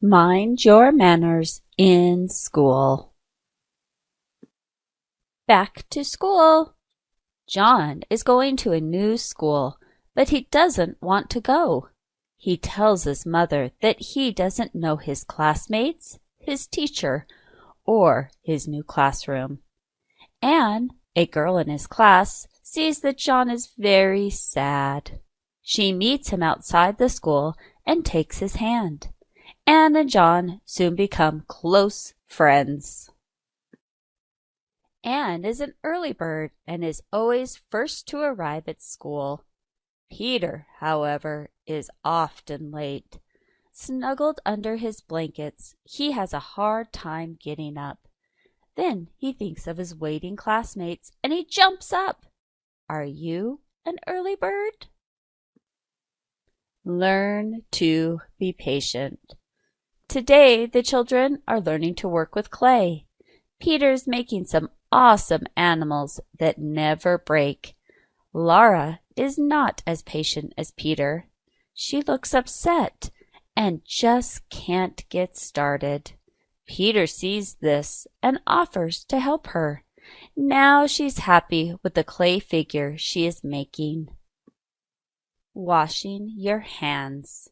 Mind your manners in school. Back to school. John is going to a new school, but he doesn't want to go. He tells his mother that he doesn't know his classmates, his teacher, or his new classroom. Anne, a girl in his class, sees that John is very sad. She meets him outside the school and takes his hand. Anne and John soon become close friends. Anne is an early bird and is always first to arrive at school. Peter, however, is often late. Snuggled under his blankets, he has a hard time getting up. Then he thinks of his waiting classmates and he jumps up. Are you an early bird? Learn to be patient. Today, the children are learning to work with clay. Peter's making some awesome animals that never break. Laura is not as patient as Peter. She looks upset and just can't get started. Peter sees this and offers to help her. Now she's happy with the clay figure she is making. Washing your hands.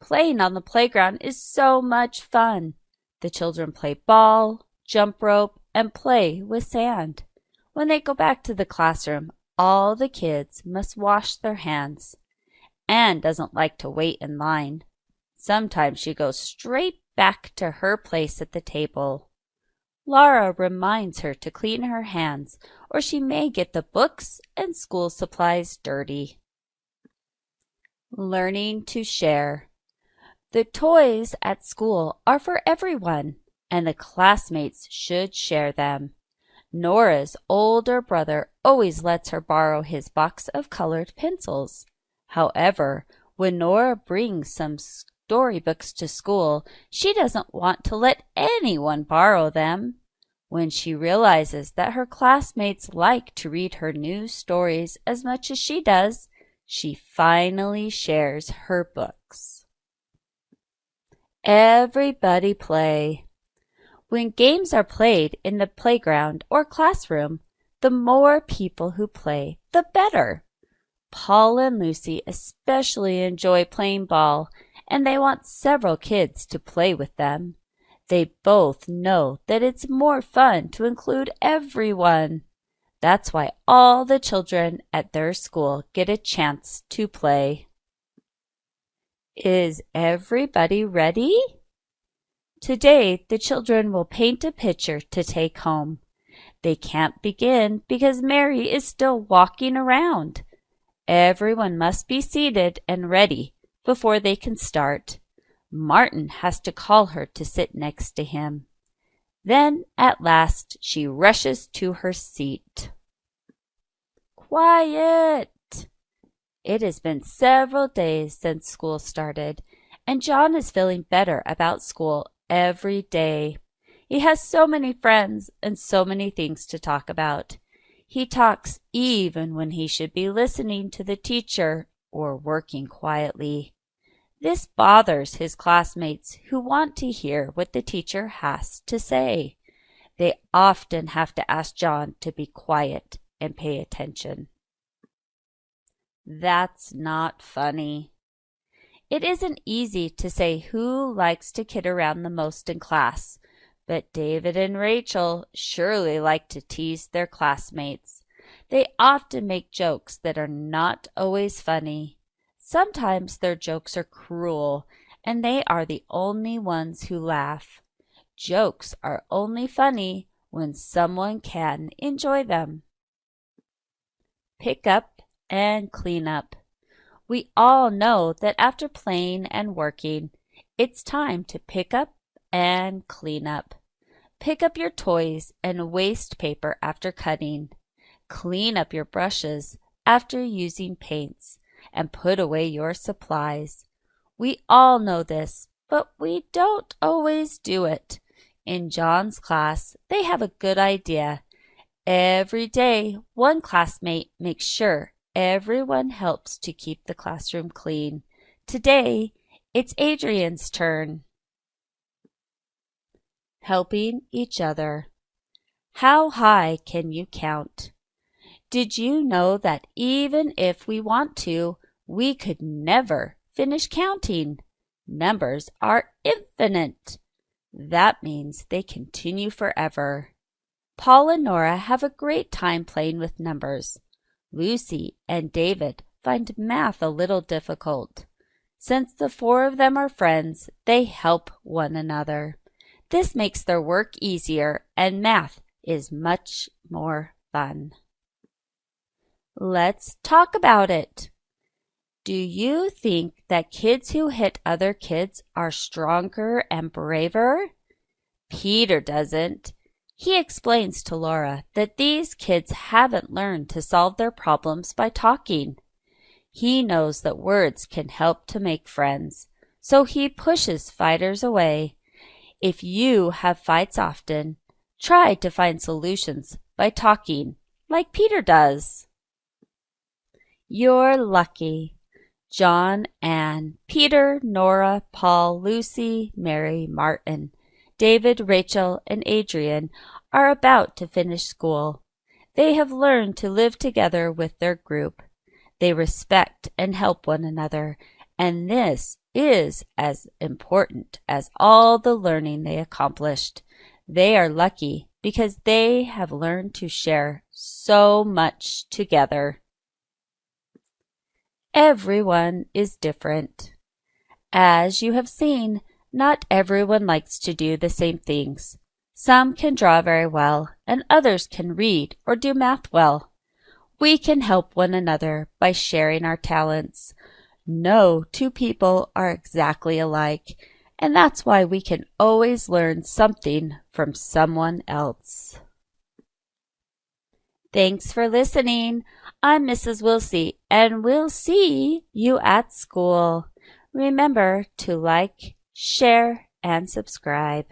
Playing on the playground is so much fun. The children play ball, jump rope, and play with sand. When they go back to the classroom, all the kids must wash their hands. Anne doesn't like to wait in line. Sometimes she goes straight back to her place at the table. Laura reminds her to clean her hands, or she may get the books and school supplies dirty. Learning to share. The toys at school are for everyone, and the classmates should share them. Nora's older brother always lets her borrow his box of colored pencils. However, when Nora brings some storybooks to school, she doesn't want to let anyone borrow them. When she realizes that her classmates like to read her new stories as much as she does, she finally shares her books. Everybody play. When games are played in the playground or classroom, the more people who play, the better. Paul and Lucy especially enjoy playing ball, and they want several kids to play with them. They both know that it's more fun to include everyone. That's why all the children at their school get a chance to play. Is everybody ready? Today, the children will paint a picture to take home. They can't begin because Mary is still walking around. Everyone must be seated and ready before they can start. Martin has to call her to sit next to him. Then, at last, she rushes to her seat. Quiet! It has been several days since school started, and John is feeling better about school every day. He has so many friends and so many things to talk about. He talks even when he should be listening to the teacher or working quietly. This bothers his classmates who want to hear what the teacher has to say. They often have to ask John to be quiet and pay attention. That's not funny. It isn't easy to say who likes to kid around the most in class, but David and Rachel surely like to tease their classmates. They often make jokes that are not always funny. Sometimes their jokes are cruel, and they are the only ones who laugh. Jokes are only funny when someone can enjoy them. Pick up and clean up. We all know that after playing and working, it's time to pick up and clean up. Pick up your toys and waste paper after cutting. Clean up your brushes after using paints, and put away your supplies. We all know this, but we don't always do it. In John's class, they have a good idea. Every day, one classmate makes sure everyone helps to keep the classroom clean. Today, it's Adrian's turn. helping each other. How high can you count? Did you know that even if we want to, we could never finish counting? Numbers are infinite. That means they continue forever. Paul and Nora have a great time playing with numbers. Lucy and David find math a little difficult. Since the four of them are friends, they help one another. This makes their work easier, and math is much more fun. Let's talk about it. Do you think that kids who hit other kids are stronger and braver? Peter doesn't. He explains to Laura that these kids haven't learned to solve their problems by talking. He knows that words can help to make friends, so he pushes fighters away. If you have fights often, try to find solutions by talking, like Peter does. You're lucky. John, Anne, Peter, Nora, Paul, Lucy, Mary, Martin, David, Rachel, and Adrian are about to finish school. They have learned to live together with their group. They respect and help one another, and this is as important as all the learning they accomplished. They are lucky because they have learned to share so much together. Everyone is different. As you have seen, not everyone likes to do the same things. Some can draw very well, and others can read or do math well. We can help one another by sharing our talents. No two people are exactly alike, and that's why we can always learn something from someone else. Thanks for listening. I'm Mrs. Wilsey, and we'll see you at school. Remember to like, share, and subscribe.